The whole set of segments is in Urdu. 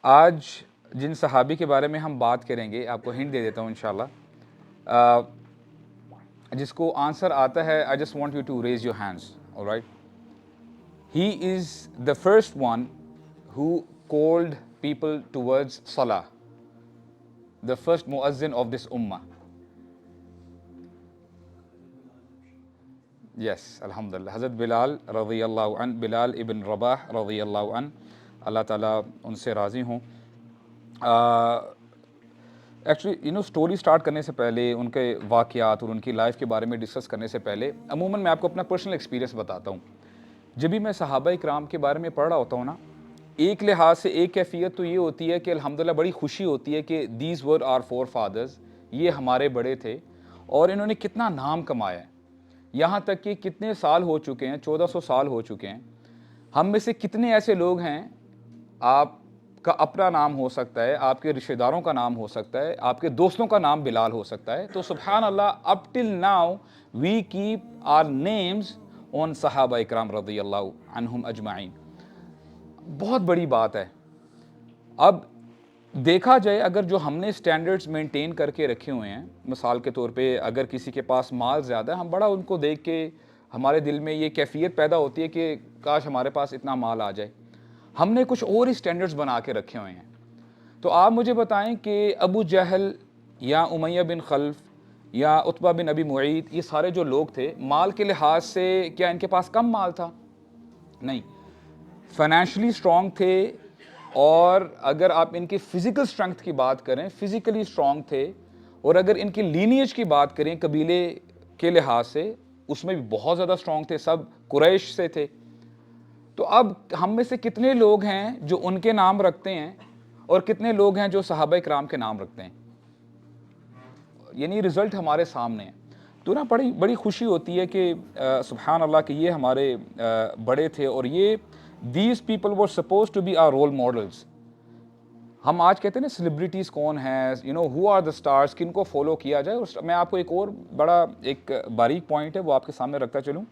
آج جن صحابی کے بارے میں ہم بات کریں گے، آپ کو ہنٹ دے دیتا ہوں انشاءاللہ، جس کو آنسر آتا ہے I just want you to raise your hands, all right. He is the first one who called people towards Salah, the first muazzin of this ummah. Yes, alhamdulillah. Hazrat Bilal radiyallahu an, Bilal ibn Rabah radiyallahu an, اللہ تعالیٰ ان سے راضی ہوں. ایکچولی اسٹوری سٹارٹ کرنے سے پہلے، ان کے واقعات اور ان کی لائف کے بارے میں ڈسکس کرنے سے پہلے، عموماً میں آپ کو اپنا پرسنل ایکسپیرینس بتاتا ہوں. جب بھی میں صحابہ اکرام کے بارے میں پڑھ رہا ہوتا ہوں نا، ایک لحاظ سے ایک کیفیت تو یہ ہوتی ہے کہ الحمدللہ بڑی خوشی ہوتی ہے کہ these were our forefathers, یہ ہمارے بڑے تھے اور انہوں نے کتنا نام کمایا ہے. یہاں تک کہ کتنے سال ہو چکے ہیں، 1400 سال ہو چکے ہیں. ہم میں سے کتنے ایسے لوگ ہیں، آپ کا اپنا نام ہو سکتا ہے، آپ کے رشتہ داروں کا نام ہو سکتا ہے، آپ کے دوستوں کا نام بلال ہو سکتا ہے. تو سبحان اللہ، up till now we keep our names on صحابہ اکرام رضی اللہ عنہم اجمعین. بہت بڑی بات ہے. اب دیکھا جائے، اگر جو ہم نے سٹینڈرڈز مینٹین کر کے رکھے ہوئے ہیں، مثال کے طور پہ اگر کسی کے پاس مال زیادہ ہے، ہم بڑا ان کو دیکھ کے ہمارے دل میں یہ کیفیت پیدا ہوتی ہے کہ کاش ہمارے پاس اتنا مال آ جائے. ہم نے کچھ اور ہی سٹینڈرڈز بنا کے رکھے ہوئے ہیں. تو آپ مجھے بتائیں کہ ابو جہل یا امیہ بن خلف یا عتبہ بن ابی معیط، یہ سارے جو لوگ تھے، مال کے لحاظ سے کیا ان کے پاس کم مال تھا؟ نہیں، فائنینشلی اسٹرانگ تھے. اور اگر آپ ان کی فزیکل اسٹرنگتھ کی بات کریں، فزیکلی اسٹرانگ تھے. اور اگر ان کی لینیج کی بات کریں، قبیلے کے لحاظ سے، اس میں بھی بہت زیادہ اسٹرانگ تھے، سب قریش سے تھے. تو اب ہم میں سے کتنے لوگ ہیں جو ان کے نام رکھتے ہیں اور کتنے لوگ ہیں جو صحابہ اکرام کے نام رکھتے ہیں؟ یعنی رزلٹ ہمارے سامنے ہے. تو نا بڑی خوشی ہوتی ہے کہ سبحان اللہ کہ یہ ہمارے بڑے تھے، اور یہ these people were suppose to be our role models. ہم آج کہتے ہیں نا سیلیبریٹیز کون ہیں، ہو آر دا اسٹارز، کن کو فالو کیا جائے. میں آپ کو ایک اور بڑا ایک باریک پوائنٹ ہے وہ آپ کے سامنے رکھتا چلوں.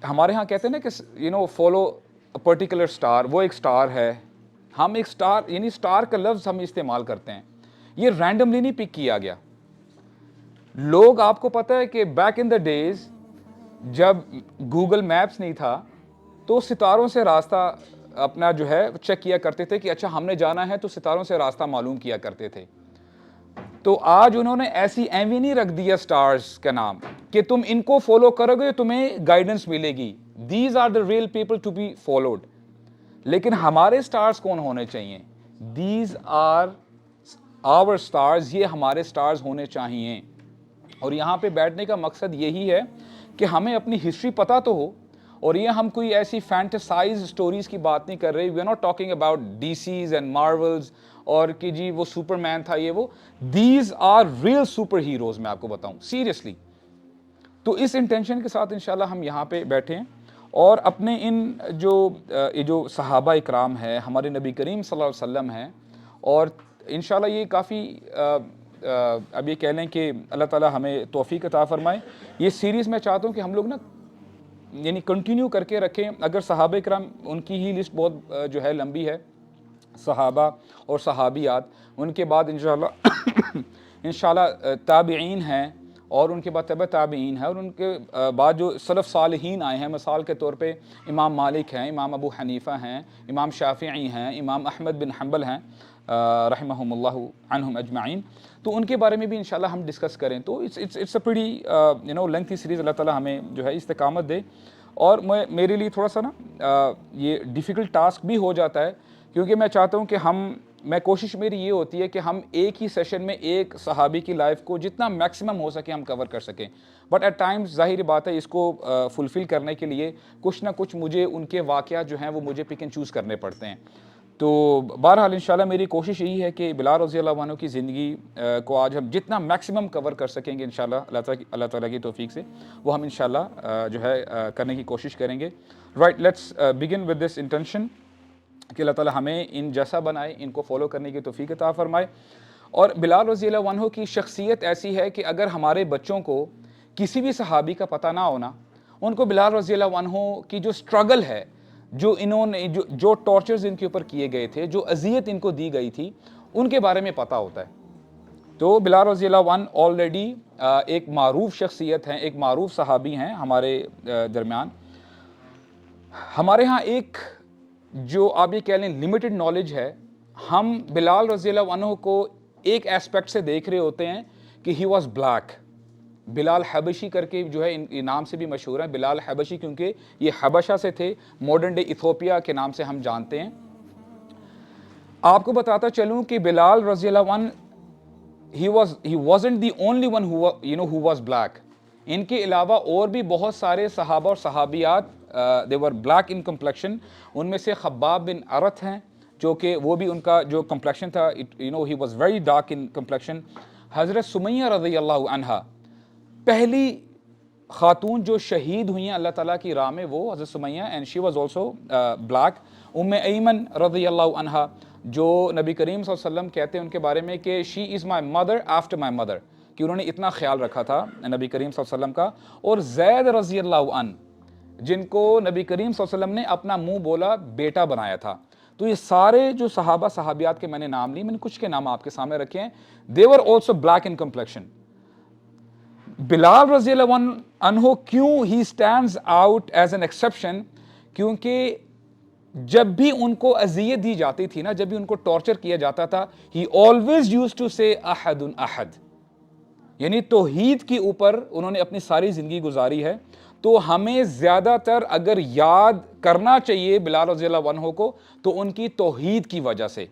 ہمارے ہاں کہتے ہیں نا کہ فالو پرٹیکولر اسٹار، وہ ایک اسٹار ہے. ہم ایک اسٹار، یعنی اسٹار کا لفظ ہم استعمال کرتے ہیں، یہ رینڈملی نہیں پک کیا گیا. لوگ، آپ کو پتہ ہے کہ بیک ان دا ڈیز جب گوگل میپس نہیں تھا، تو ستاروں سے راستہ اپنا جو ہے چیک کیا کرتے تھے کہ اچھا ہم نے جانا ہے، تو ستاروں سے راستہ معلوم کیا کرتے تھے. تو آج انہوں نے ایسی ایویں نہیں رکھ دیا سٹارز کا نام کہ تم ان کو فالو کرو گے تمہیں گائیڈنس ملے گی. These are the real people to be followed. لیکن ہمارے سٹارز کون ہونے چاہیے؟ دیز آر آور سٹارز، یہ ہمارے سٹارز ہونے چاہیے. اور یہاں پہ بیٹھنے کا مقصد یہی ہے کہ ہمیں اپنی ہسٹری پتہ تو ہو. اور یہ ہم کوئی ایسی فینٹسائز سٹوریز کی بات نہیں کر رہے. We are not talking about DC's and Marvels اور کہ جی وہ سپر مین تھا، یہ وہ. These are real superheroes. میں آپ کو بتاؤں سیریسلی. تو اس انٹینشن کے ساتھ انشاءاللہ ہم یہاں پہ بیٹھے ہیں اور اپنے ان جو صحابہ اکرام ہے، ہمارے نبی کریم صلی اللہ علیہ وسلم ہیں، اور انشاءاللہ یہ کافی اب یہ کہہ لیں کہ اللہ تعالیٰ ہمیں توفیق عطا فرمائے. یہ سیریز میں چاہتا ہوں کہ ہم لوگ نا یعنی کنٹینیو کر کے رکھیں. اگر صحابہ اکرام، ان کی ہی لسٹ بہت جو ہے لمبی ہے، صحابہ اور صحابیات. ان کے بعد انشاءاللہ تابعین ہیں، اور ان کے بعد تبع تابعین ہیں، اور ان کے بعد جو سلف صالحین آئے ہیں. مثال کے طور پہ امام مالک ہیں، امام ابو حنیفہ ہیں، امام شافعی ہیں، امام احمد بن حنبل ہیں رحمہم اللہ عنہم اجمعین. تو ان کے بارے میں بھی انشاءاللہ ہم ڈسکس کریں. تو it's a pretty lengthy series. اللہ تعالیٰ ہمیں جو ہے استقامت دے. اور میرے لیے تھوڑا سا نا یہ ڈیفیکلٹ ٹاسک بھی ہو جاتا ہے، کیونکہ میں چاہتا ہوں کہ کوشش میری یہ ہوتی ہے کہ ہم ایک ہی سیشن میں ایک صحابی کی لائف کو جتنا میکسیمم ہو سکے ہم کور کر سکیں. بٹ ایٹ ٹائمز ظاہر بات ہے اس کو فلفل کرنے کے لیے کچھ نہ کچھ مجھے ان کے واقعات جو ہیں وہ مجھے پک اینڈ چوز کرنے پڑتے ہیں. تو بہرحال انشاءاللہ میری کوشش یہی ہے کہ بلال رضی اللہ عنہ کی زندگی کو آج ہم جتنا میکسیمم کور کر سکیں گے انشاءاللہ اللہ تعالیٰ کی توفیق سے وہ ہم انشاءاللہ جو ہے کرنے کی کوشش کریں گے. Right, let's begin with this intention کہ اللہ تعالیٰ ہمیں ان جیسا بنائے، ان کو فالو کرنے کی توفیق عطا فرمائے. اور بلال رضی اللہ عنہ کی شخصیت ایسی ہے کہ اگر ہمارے بچوں کو کسی بھی صحابی کا پتہ نہ ہونا، ان کو بلال رضی اللہ عنہ کی جو سٹرگل ہے، جو انہوں نے جو ٹارچرز ان کے اوپر کیے گئے تھے, جو اذیت ان کو دی گئی تھی, ان کے بارے میں پتہ ہوتا ہے. تو بلال رضی اللہ عنہ آلریڈی ایک معروف شخصیت ہیں, ایک معروف صحابی ہیں ہمارے درمیان. ہمارے ہاں ایک جو آپ یہ کہہ لیں لمیٹڈ نالج ہے, ہم بلال رضی اللہ عنہ کو ایک ایسپیکٹ سے دیکھ رہے ہوتے ہیں کہ ہی واز بلیک. بلال حبشی کر کے جو ہے ان نام سے بھی مشہور ہے, بلال حبشی, کیونکہ یہ حبشہ سے تھے, ماڈرن ڈے ایتھوپیا کے نام سے ہم جانتے ہیں. آپ کو بتاتا چلوں کہ بلال رضی اللہ عنہ he wasn't the only one who was black. ان کے علاوہ اور بھی بہت سارے صحابہ اور صحابیات they were black in complexion. ان میں سے خباب بن عرت ہیں جو کہ وہ بھی ان کا جو کمپلیکشن تھا he was very dark in complexion. حضرت سمیہ رضی اللہ عنہا پہلی خاتون جو شہید ہوئی ہیں اللہ تعالیٰ کی راہ میں, وہ حضرت Sumaiya, and she was also black. ام ایمن رضی اللہ عنہا جو نبی کریم صلی اللہ علیہ وسلم کہتے ہیں ان کے بارے میں کہ she is my mother after my mother, کہ انہوں نے اتنا خیال رکھا تھا نبی کریم صلی اللہ علیہ وسلم کا. اور زید رضی اللہ عنہ جن کو نبی کریم صلی اللہ علیہ وسلم نے اپنا منہ بولا بیٹا بنایا تھا. تو یہ سارے جو صحابہ صحابیات کے میں نے نام لی, میں نے کچھ کے نام آپ کے سامنے رکھے ہیں. they were also black in complexion. بلال رضی اللہ عنہ کیوں he stands out as an exception, کیونکہ جب بھی ان کو اذیت دی جاتی تھی نا, جب بھی ان کو ٹارچر کیا جاتا تھا, he always used to say احد احد, یعنی توحید کے اوپر انہوں نے اپنی ساری زندگی گزاری ہے. تو ہمیں زیادہ تر اگر یاد کرنا چاہیے بلال رضی اللہ عنہ کو تو ان کی توحید کی وجہ سے,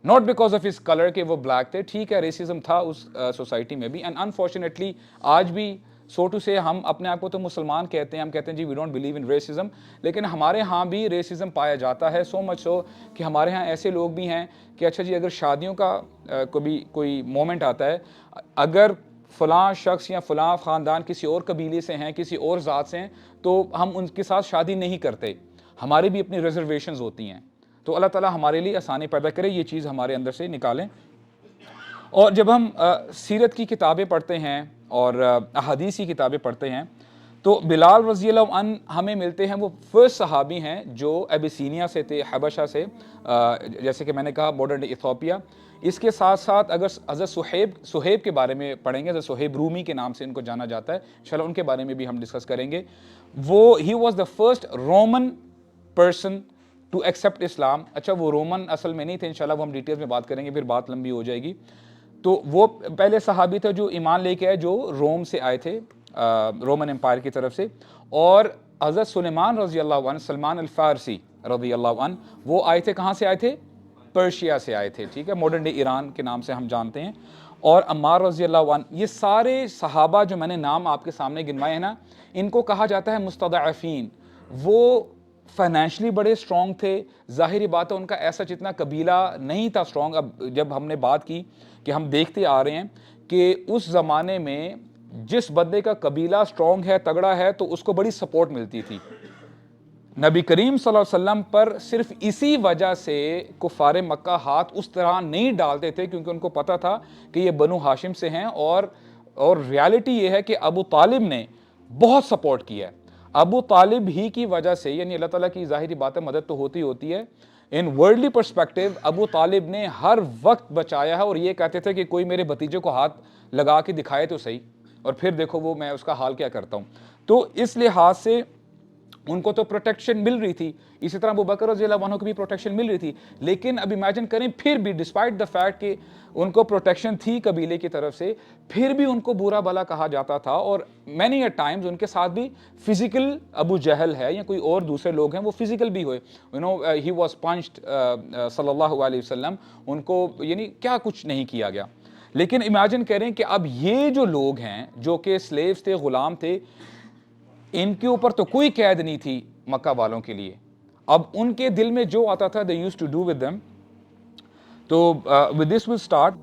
not because of his colour کہ وہ بلیک تھے. ٹھیک ہے ریسزم تھا اس سوسائٹی میں بھی, اینڈ انفارچونیٹلی آج بھی سو ٹو سے ہم اپنے آپ کو تو مسلمان کہتے ہیں, ہم کہتے ہیں جی we don't believe in racism, لیکن ہمارے ہاں بھی ریسزم پایا جاتا ہے. سو مچ سو کہ ہمارے ہاں ایسے لوگ بھی ہیں کہ اچھا جی اگر شادیوں کا کوئی مومنٹ آتا ہے, اگر فلاں شخص یا فلاں خاندان کسی اور قبیلے سے ہیں, کسی اور ذات سے ہیں, تو ہم ان کے ساتھ شادی نہیں کرتے. ہماری بھی اپنی ریزرویشنز ہوتی ہیں. تو اللہ تعالیٰ ہمارے لیے آسانی پیدا کرے, یہ چیز ہمارے اندر سے نکالیں. اور جب ہم سیرت کی کتابیں پڑھتے ہیں اور احادیث کی کتابیں پڑھتے ہیں تو بلال رضی اللہ عنہ ہمیں ملتے ہیں, وہ فرسٹ صحابی ہیں جو ابیسینیا سے تھے, حبشہ سے, جیسے کہ میں نے کہا ماڈرن ڈے ایتھوپیا. اس کے ساتھ ساتھ اگر حضرت صہیب کے بارے میں پڑھیں گے, حضرت صہیب رومی کے نام سے ان کو جانا جاتا ہے, انشاءاللہ ان کے بارے میں بھی ہم ڈسکس کریں گے. وہ he was the first Roman person to accept Islam. اچھا وہ رومن اصل میں نہیں تھے, انشاءاللہ وہ ہم ڈیٹیلز میں بات کریں گے, پھر بات لمبی ہو جائے گی. تو وہ پہلے صحابی تھے جو ایمان لے کے آئے, جو روم سے آئے تھے, رومن امپائر کی طرف سے. اور حضرت سلیمان رضی اللہ عنہ, سلمان الفارسی رضی اللہ عنہ, وہ آئے تھے, کہاں سے آئے تھے؟ پرشیا سے آئے تھے. ٹھیک ہے, ماڈرن ڈے ایران کے نام سے ہم جانتے ہیں. اور عمار رضی اللہ عنہ, یہ سارے صحابہ جو میں نے نام آپ کے سامنے گنوائے ہیں نا, ان کو کہا جاتا ہے مستضعفین. وہ فائنینشلی بڑے سٹرونگ تھے, ظاہری بات ہے ان کا ایسا جتنا قبیلہ نہیں تھا سٹرونگ. اب جب ہم نے بات کی کہ ہم دیکھتے آ رہے ہیں کہ اس زمانے میں جس بندے کا قبیلہ سٹرونگ ہے, تگڑا ہے, تو اس کو بڑی سپورٹ ملتی تھی. نبی کریم صلی اللہ علیہ وسلم پر صرف اسی وجہ سے کفار مکہ ہاتھ اس طرح نہیں ڈالتے تھے کیونکہ ان کو پتا تھا کہ یہ بنو ہاشم سے ہیں. اور ریالٹی یہ ہے کہ ابو طالب نے بہت سپورٹ کیا ہے. ابو طالب ہی کی وجہ سے, یعنی اللہ تعالیٰ کی ظاہری بات ہے مدد تو ہوتی ہے, ان ورلڈلی پرسپیکٹیو ابو طالب نے ہر وقت بچایا ہے. اور یہ کہتے تھے کہ کوئی میرے بھتیجے کو ہاتھ لگا کے دکھائے تو صحیح, اور پھر دیکھو وہ میں اس کا حال کیا کرتا ہوں. تو اس لحاظ سے ان کو تو پروٹیکشن مل رہی تھی, اسی طرح ابو بکر رضی اللہ عنہ کو بھی پروٹیکشن مل رہی تھی. لیکن اب امیجن کریں, پھر بھی ڈسپائٹ دا فیکٹ کہ ان کو پروٹیکشن تھی قبیلے کی طرف سے, پھر بھی ان کو برا بلا کہا جاتا تھا. اور مینی اے ٹائمز ان کے ساتھ بھی فزیکل ابو جہل ہے یا کوئی اور دوسرے لوگ ہیں, وہ فزیکل بھی ہوئے. ہی واز پنچڈ صلی اللہ علیہ وسلم, ان کو یعنی کیا کچھ نہیں کیا گیا. لیکن امیجن کریں کہ اب یہ جو لوگ ہیں جو کہ سلیوز تھے, غلام تھے, ان کے اوپر تو کوئی قید نہیں تھی مکہ والوں کے لیے. اب ان کے دل میں جو آتا تھا they used to do with them. تو with this we'll start.